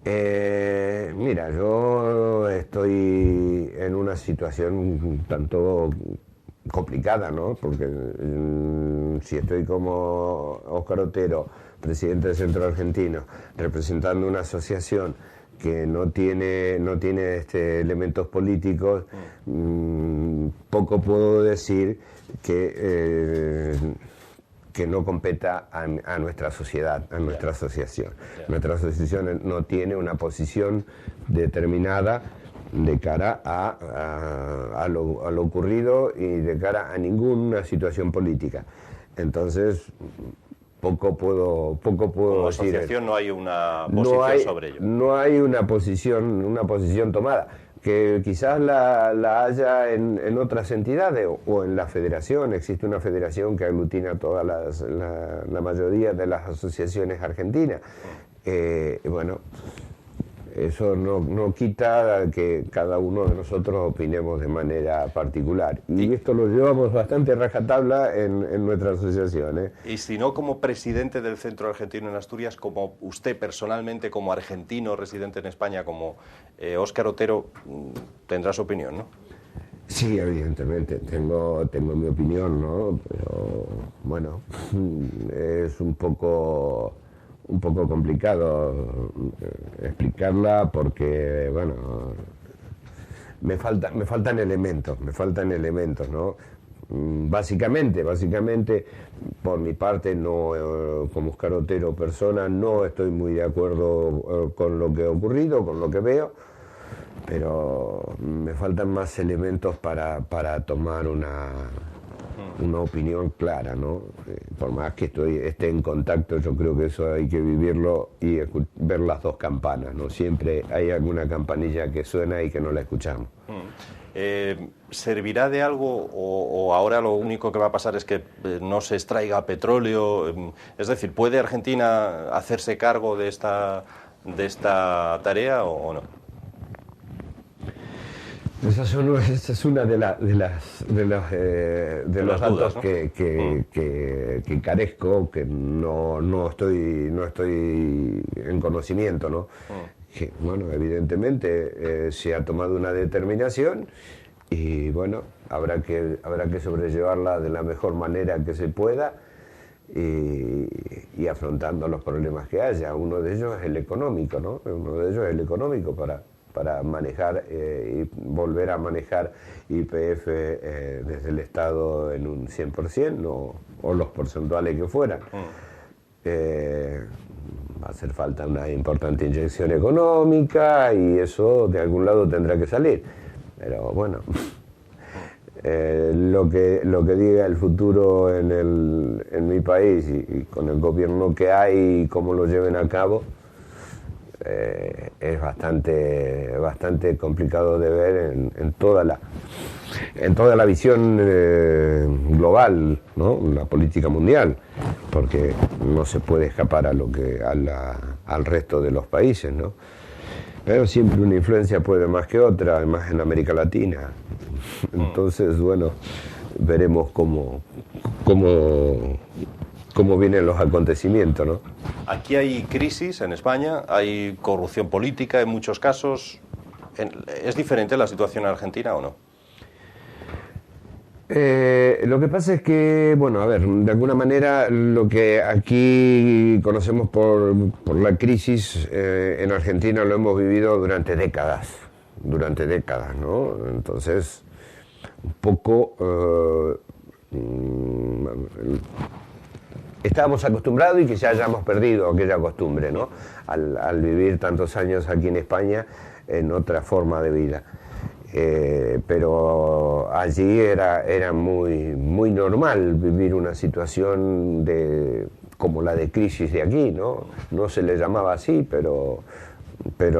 Mira, yo estoy en una situación un tanto complicada, ¿no? Porque si estoy como Óscar Otero, presidente del Centro Argentino, representando una asociación que no tiene elementos políticos, poco puedo decir que no competa a nuestra sociedad, a nuestra asociación. Nuestra asociación no tiene una posición determinada de cara a lo ocurrido y de cara a ninguna situación política. Entonces, poco puedo como decir. Asociación no hay una posición sobre ello. No hay una posición tomada. Que quizás la haya en otras entidades o en la federación. Existe una federación que aglutina toda la mayoría de las asociaciones argentinas. Bueno, eso no quita que cada uno de nosotros opinemos de manera particular. Y esto lo llevamos bastante rajatabla en nuestra asociación, ¿eh? Y si no como presidente del Centro Argentino en Asturias, como usted personalmente, como argentino residente en España, como Óscar Otero, tendrá su opinión, ¿no? Sí, evidentemente, tengo mi opinión, ¿no? Pero bueno, es un poco complicado explicarla porque, bueno, me faltan elementos, ¿no? Básicamente, por mi parte, no, como Óscar Otero persona, no estoy muy de acuerdo con lo que ha ocurrido, con lo que veo, pero me faltan más elementos para tomar una opinión clara, ¿no? Por más que esté en contacto, yo creo que eso hay que vivirlo y ver las dos campanas, ¿no? Siempre hay alguna campanilla que suena y que no la escuchamos. ¿Servirá de algo o ahora lo único que va a pasar es que no se extraiga petróleo? Es decir, ¿puede Argentina hacerse cargo de esta tarea o no? Esa es una de los datos, ¿no? que carezco, que no estoy en conocimiento, ¿no? Que, bueno, evidentemente se ha tomado una determinación y bueno, habrá que sobrellevarla de la mejor manera que se pueda y afrontando los problemas que haya. Uno de ellos es el económico, ¿no? Uno de ellos es el económico para manejar y volver a manejar YPF desde el Estado en un 100% o los porcentuales que fueran. Va a hacer falta una importante inyección económica y eso de algún lado tendrá que salir. Pero bueno, lo que diga el futuro en mi país y con el gobierno que hay y cómo lo lleven a cabo, es bastante complicado de ver en toda la visión global, ¿no? La política mundial, porque no se puede escapar al resto de los países, ¿no? Pero siempre una influencia puede más que otra, además en América Latina. Entonces, bueno, veremos cómo vienen los acontecimientos, ¿no? Aquí hay crisis en España, hay corrupción política en muchos casos. ¿Es diferente la situación en Argentina o no? Lo que pasa es que, bueno, a ver, de alguna manera lo que aquí conocemos por la crisis en Argentina lo hemos vivido durante décadas, ¿no? Entonces, un poco estábamos acostumbrados y que ya hayamos perdido aquella costumbre, ¿no? Al vivir tantos años aquí en España en otra forma de vida. Pero allí era muy normal vivir una situación como la de crisis de aquí, ¿no? No se le llamaba así, pero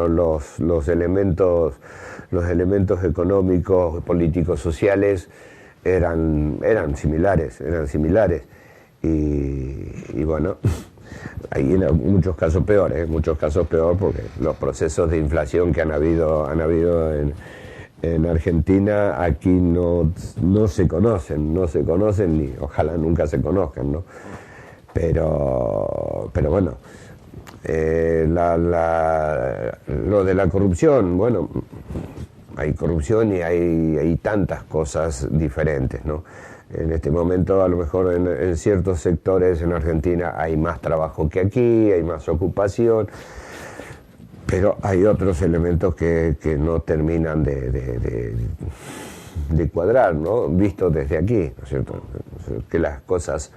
los elementos económicos, políticos, sociales eran similares. Y bueno, hay muchos casos peores porque los procesos de inflación que han habido en Argentina aquí no se conocen ni ojalá nunca se conozcan, ¿no? Pero bueno, lo de la corrupción, bueno, hay corrupción y hay tantas cosas diferentes, ¿no? En este momento, a lo mejor en ciertos sectores en Argentina hay más trabajo que aquí, hay más ocupación, pero hay otros elementos que no terminan de cuadrar, ¿no? Visto desde aquí, ¿no es cierto? Que las cosas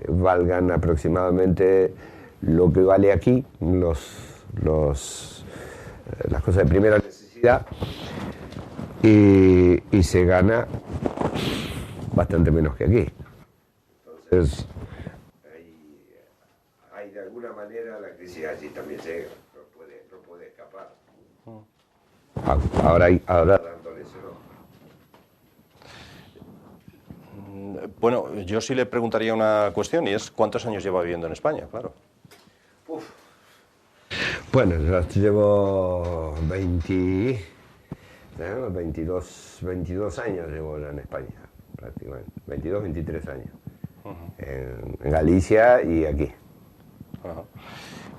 valgan aproximadamente lo que vale aquí, las cosas de primera necesidad, y se gana bastante menos que aquí. Entonces, hay de alguna manera la crisis allí también llega, no puede escapar. Ahora dándole ese nombre. Bueno, yo sí le preguntaría una cuestión y es ¿cuántos años lleva viviendo en España? Claro. Bueno, yo llevo 22 años llevo en España, prácticamente. 22, 23 años. En Galicia y aquí. Ajá.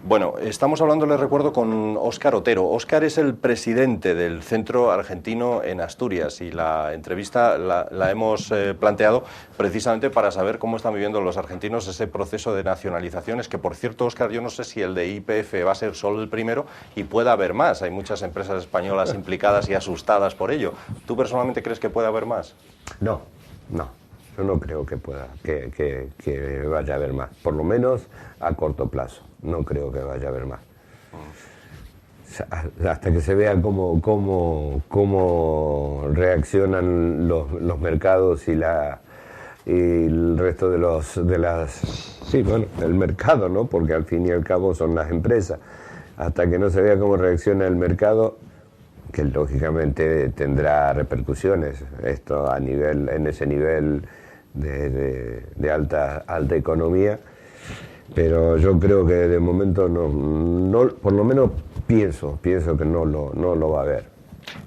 Bueno, estamos hablando, les recuerdo, con Óscar Otero. Óscar es el presidente del Centro Argentino en Asturias y la entrevista la hemos planteado precisamente para saber cómo están viviendo los argentinos ese proceso de nacionalizaciones, que por cierto, Óscar, yo no sé si el de YPF va a ser solo el primero y pueda haber más. Hay muchas empresas españolas implicadas y asustadas por ello. ¿Tú personalmente crees que puede haber más? No. Yo no creo que vaya a haber más, por lo menos a corto plazo. No creo que vaya a haber más. Hasta que se vea cómo reaccionan los mercados y el resto de el mercado, ¿no? Porque al fin y al cabo son las empresas. Hasta que no se vea cómo reacciona el mercado, que lógicamente tendrá repercusiones esto en ese nivel de alta economía, pero yo creo que de momento no por lo menos pienso que no lo va a haber.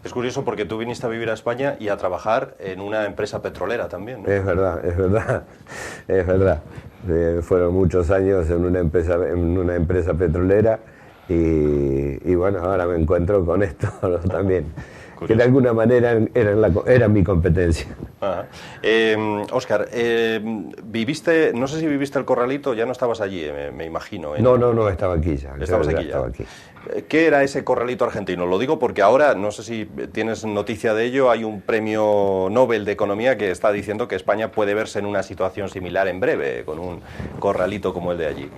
Es curioso porque tú viniste a vivir a España y a trabajar en una empresa petrolera también, ¿no? Es verdad. Fueron muchos años en una empresa petrolera y bueno, ahora me encuentro con esto también. que de alguna manera eran mi competencia. Óscar, viviste, no sé si viviste el Corralito, ya no estabas allí, me imagino. No, estaba aquí ya. Estabas aquí ya. Estaba aquí. ¿Qué era ese Corralito argentino? Lo digo porque ahora, no sé si tienes noticia de ello, hay un premio Nobel de Economía que está diciendo que España puede verse en una situación similar en breve, con un Corralito como el de allí.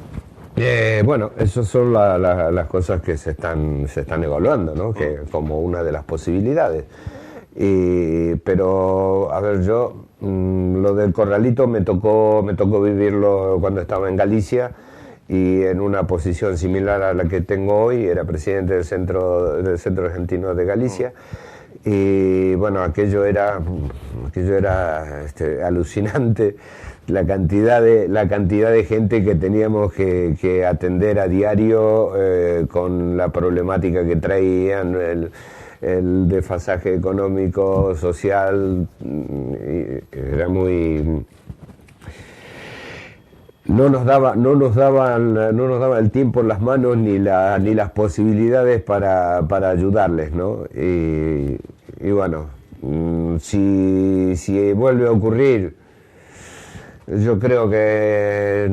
Bueno, esas son las cosas que se están evaluando, ¿no? Que como una de las posibilidades. Pero, a ver, yo lo del Corralito me tocó vivirlo cuando estaba en Galicia y en una posición similar a la que tengo hoy, era presidente del Centro Argentino de Galicia. Y bueno, aquello era alucinante. La cantidad de gente que teníamos que atender a diario con la problemática que traían, el desfasaje económico, social, era muy... No nos daba el tiempo en las manos ni las posibilidades para ayudarles, ¿no? Y bueno, si vuelve a ocurrir, yo creo que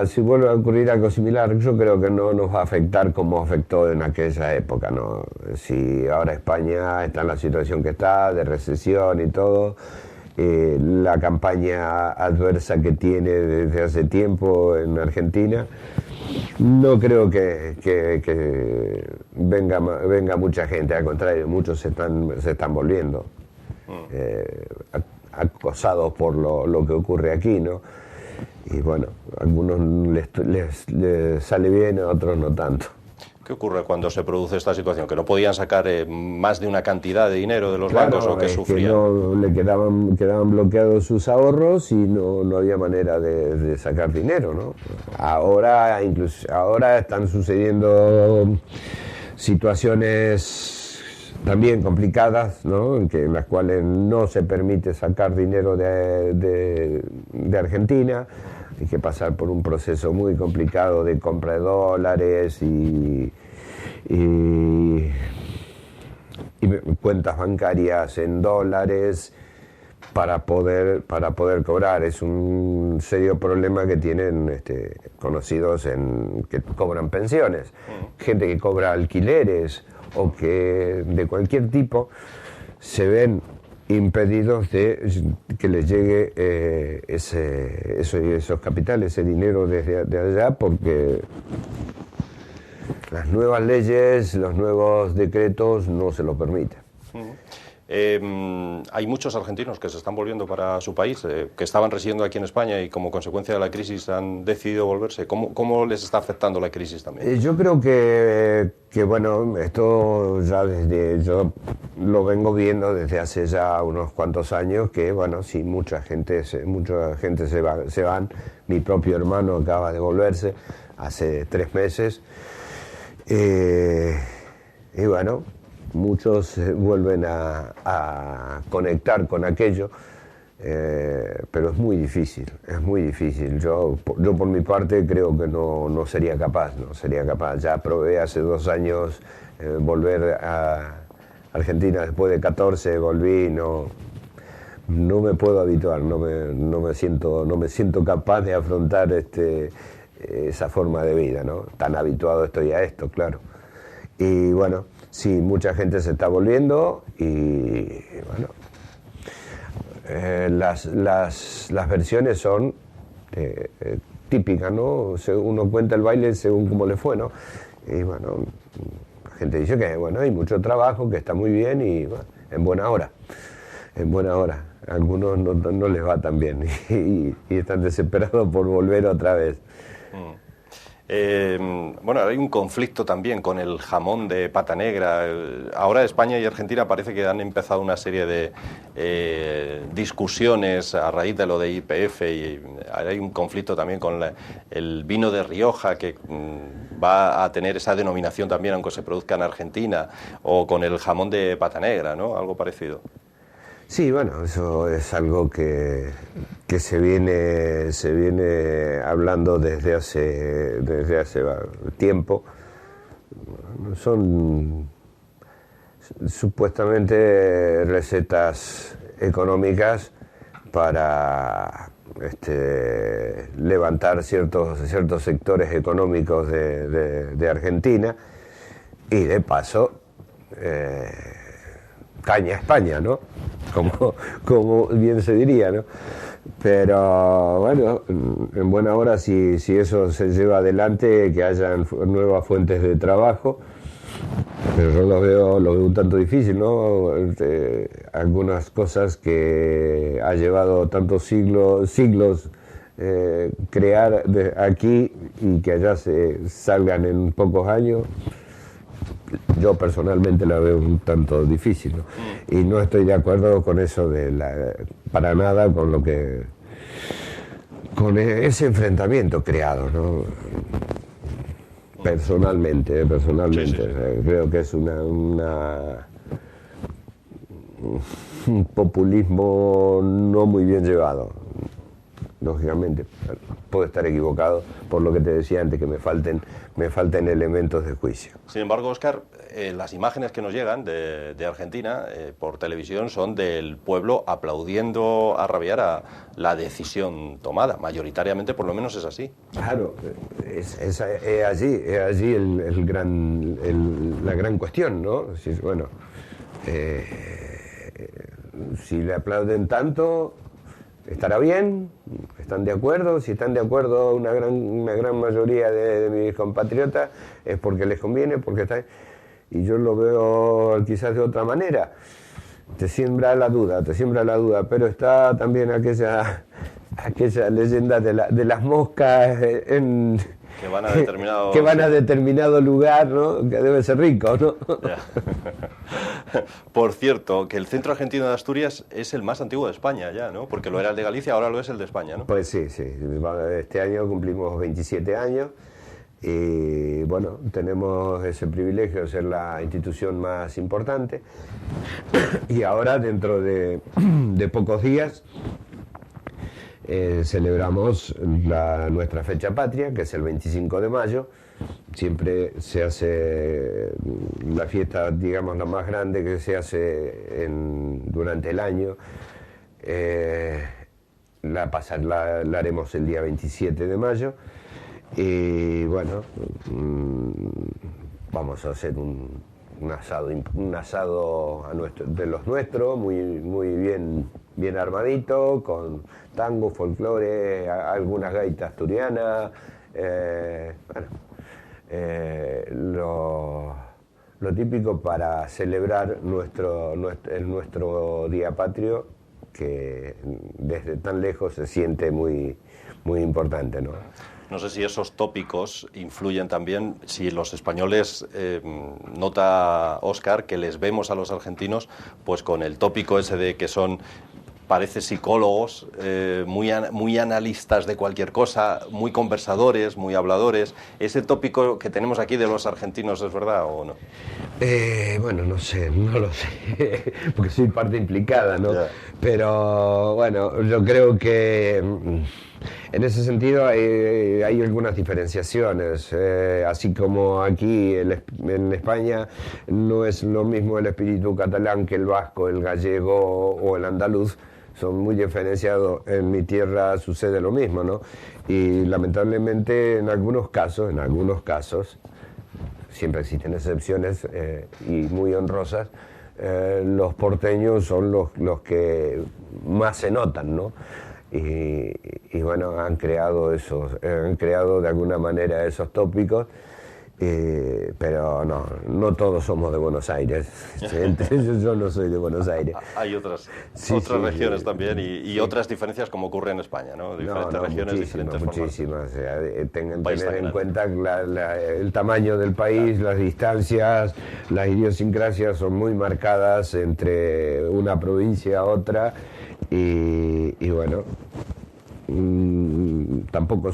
si vuelve a ocurrir algo similar, yo creo que no nos va a afectar como afectó en aquella época, ¿no? Si ahora España está en la situación que está, de recesión y todo, la campaña adversa que tiene desde hace tiempo en Argentina, no creo que venga mucha gente, al contrario, muchos se están volviendo. Acosados por lo que ocurre aquí, ¿no? Y bueno, a algunos les sale bien, a otros no tanto. ¿Qué ocurre cuando se produce esta situación? ¿Que no podían sacar más de una cantidad de dinero de los bancos o que sufrían? Que no, le quedaban bloqueados sus ahorros y no había manera de sacar dinero, ¿no? Ahora están sucediendo situaciones también complicadas, ¿no? En las cuales no se permite sacar dinero de Argentina, hay que pasar por un proceso muy complicado de compra de dólares y cuentas bancarias en dólares para poder cobrar. Es un serio problema que tienen conocidos que cobran pensiones, gente que cobra alquileres o que de cualquier tipo se ven impedidos de que les llegue esos capitales, ese dinero desde allá, porque las nuevas leyes, los nuevos decretos no se lo permiten. Hay muchos argentinos que se están volviendo para su país, que estaban residiendo aquí en España y como consecuencia de la crisis han decidido volverse. ¿Cómo les está afectando la crisis también? Yo creo que bueno, esto yo lo vengo viendo desde hace ya unos cuantos años, que bueno, sí, mucha gente se van. Mi propio hermano acaba de volverse hace 3 meses. Y bueno, muchos vuelven a conectar con aquello, pero es muy difícil. Yo por mi parte creo que no sería capaz. Ya probé hace 2 años volver a Argentina después de 14, volví, no me puedo habituar, no me siento capaz de afrontar esa forma de vida, ¿no? Tan habituado estoy a esto, claro. Y bueno, sí, mucha gente se está volviendo y bueno, las versiones son típicas, ¿no? Uno cuenta el baile según cómo le fue, ¿no? Y bueno, la gente dice que bueno, hay mucho trabajo, que está muy bien y bueno, en buena hora. A algunos no les va tan bien y están desesperados por volver otra vez. Bueno, hay un conflicto también con el jamón de pata negra. Ahora España y Argentina parece que han empezado una serie de discusiones a raíz de lo de YPF y hay un conflicto también con el vino de Rioja que va a tener esa denominación también aunque se produzca en Argentina, o con el jamón de pata negra, ¿no? Algo parecido. Sí, bueno, eso es algo que se viene hablando desde hace tiempo. Son supuestamente recetas económicas para levantar ciertos sectores económicos de Argentina y de paso caña a España, ¿no? Como bien se diría, ¿no? Pero bueno, en buena hora si eso se lleva adelante, que hayan nuevas fuentes de trabajo, pero yo lo veo un tanto difícil, ¿no? Algunas cosas que ha llevado tantos siglos crear aquí y que allá se salgan en pocos años, yo personalmente la veo un tanto difícil, ¿no? Y no estoy de acuerdo con eso para nada con ese enfrentamiento creado, ¿no? Personalmente, Sí. creo que es un populismo no muy bien llevado. Lógicamente, puedo estar equivocado por lo que te decía antes, que me falten elementos de juicio. Sin embargo, Óscar, las imágenes que nos llegan de Argentina por televisión son del pueblo aplaudiendo a rabiar a la decisión tomada. Mayoritariamente, por lo menos, es así. Claro, es allí la gran cuestión, ¿no? Bueno, si le aplauden tanto, ¿estará bien? ¿Están de acuerdo? Si están de acuerdo una gran mayoría de mis compatriotas, es porque les conviene, porque está... Y yo lo veo quizás de otra manera. Te siembra la duda, pero está también aquella leyenda de las moscas Que van a determinado... que van a determinado lugar, ¿no? Que debe ser rico, ¿no? Ya. Por cierto, que el Centro Argentino de Asturias es el más antiguo de España ya, ¿no? Porque lo era el de Galicia, ahora lo es el de España, ¿no? Pues sí. Este año cumplimos 27 años y, bueno, tenemos ese privilegio de ser la institución más importante. Y ahora, dentro de pocos días, celebramos nuestra fecha patria, que es el 25 de mayo. Siempre se hace la fiesta, digamos, la más grande que se hace durante el año. La haremos el día 27 de mayo. Y bueno, vamos a hacer un asado de los nuestros, muy bien armadito, con tango, folclore, algunas gaitas asturianas, lo típico para celebrar nuestro día patrio, que desde tan lejos se siente muy importante, ¿no? No sé si esos tópicos influyen también, si los españoles, nota Óscar, que les vemos a los argentinos pues con el tópico ese de que son, parece psicólogos, muy analistas de cualquier cosa, muy conversadores, muy habladores. ¿Ese tópico que tenemos aquí de los argentinos es verdad o no? Bueno, no lo sé, porque soy parte implicada, ¿no? Yeah. Pero bueno, yo creo que en ese sentido hay algunas diferenciaciones, así como aquí en España no es lo mismo el espíritu catalán que el vasco, el gallego o el andaluz. Son muy diferenciados. En mi tierra sucede lo mismo, ¿no? Y lamentablemente en algunos casos, siempre existen excepciones y muy honrosas, los porteños son los que más se notan, ¿no? Y bueno, han creado de alguna manera esos tópicos. Pero no todos somos de Buenos Aires. Entre ellos yo no soy de Buenos Aires. Hay otras regiones también y otras diferencias como ocurre en España, ¿no? Diferentes regiones, diferentes formas. Muchísimas. Tener en cuenta el tamaño del país, las distancias, las idiosincrasias son muy marcadas entre una provincia a otra y bueno, tampoco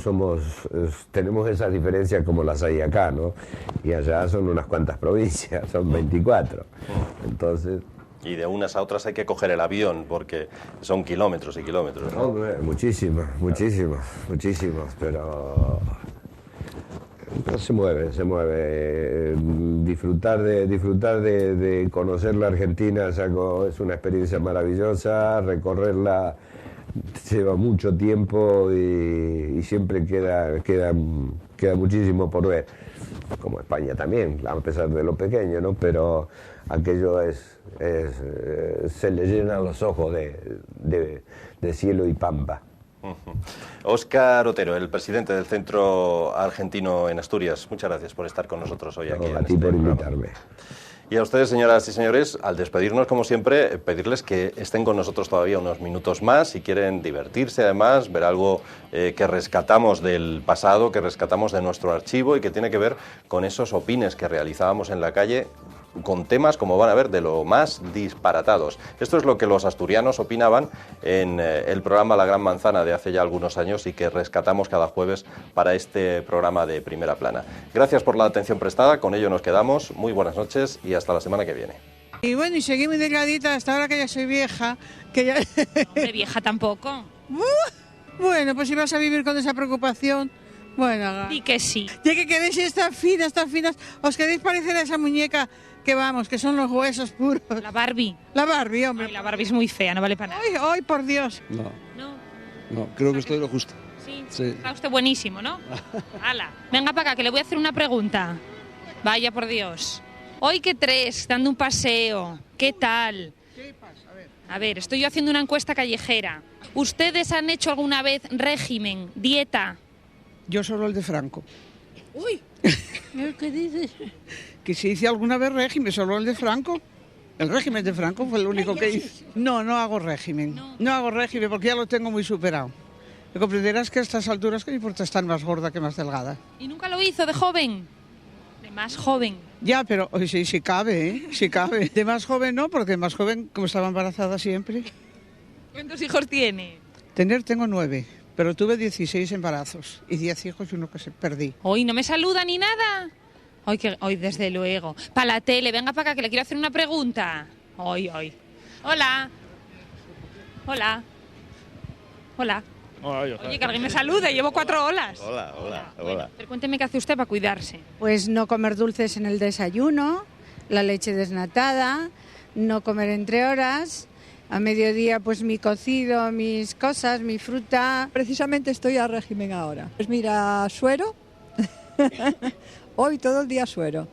tenemos esas diferencias como las hay acá, ¿no? Y allá son unas cuantas provincias, son 24. Entonces... Y de unas a otras hay que coger el avión porque son kilómetros y kilómetros, ¿no? Muchísimas, pero Se mueve, se mueve. Disfrutar de conocer la Argentina es una experiencia maravillosa. Recorrerla lleva mucho tiempo y siempre queda muchísimo por ver. Como España también, a pesar de lo pequeño, ¿no? Pero aquello se le llenan los ojos de cielo y pampa. Óscar Otero, el presidente del Centro Argentino en Asturias, muchas gracias por estar con nosotros hoy aquí. A ti por invitarme. Y a ustedes, señoras y señores, al despedirnos, como siempre, pedirles que estén con nosotros todavía unos minutos más, si quieren divertirse, además, ver algo que rescatamos del pasado, que rescatamos de nuestro archivo y que tiene que ver con esos opines que realizábamos en la calle, con temas, como van a ver, de lo más disparatados. Esto es lo que los asturianos opinaban en el programa La Gran Manzana de hace ya algunos años y que rescatamos cada jueves para este programa de Primera Plana. Gracias por la atención prestada, con ello nos quedamos. Muy buenas noches y hasta la semana que viene. Y bueno, y seguí muy delgadita hasta ahora que ya soy vieja. Que ya... ¿De vieja tampoco? Bueno, pues si vas a vivir con esa preocupación... Bueno, y que sí. Ya que queréis estas finas, os queréis parecer a esa muñeca que vamos, que son los huesos puros. La Barbie. La Barbie, hombre. Ay, la Barbie es muy fea, no vale para nada. Ay, por Dios. No, creo que estoy lo justo. Sí. Está usted buenísimo, ¿no? Hala. Venga para acá, que le voy a hacer una pregunta. Vaya por Dios. Hoy que 3, dando un paseo. ¿Qué tal? ¿Qué pasa? A ver, estoy yo haciendo una encuesta callejera. ¿Ustedes han hecho alguna vez régimen, dieta? Yo solo el de Franco. Uy. ¿Qué dices? Que si hice alguna vez régimen, solo el de Franco. El régimen de Franco fue el único que hice. No hago régimen. No hago régimen porque ya lo tengo muy superado. Me comprenderás que a estas alturas que me importa estar más gorda que más delgada. ¿Y nunca lo hizo de joven? De más joven. Ya, pero sí cabe, ¿eh? Sí cabe. De más joven no, porque de más joven, como estaba embarazada siempre. ¿Cuántos hijos tiene? Tengo 9, pero tuve 16 embarazos y 10 hijos y uno que perdí. Hoy no me saluda ni nada. Hoy desde luego. Para la tele, venga para acá que le quiero hacer una pregunta. Hoy. Hola. Oye, que alguien me salude, llevo 4 olas. Hola. Bueno, pero cuénteme qué hace usted para cuidarse. Pues no comer dulces en el desayuno, la leche desnatada, no comer entre horas, a mediodía pues mi cocido, mis cosas, mi fruta. Precisamente estoy a régimen ahora. Pues mira, suero, hoy todo el día suero.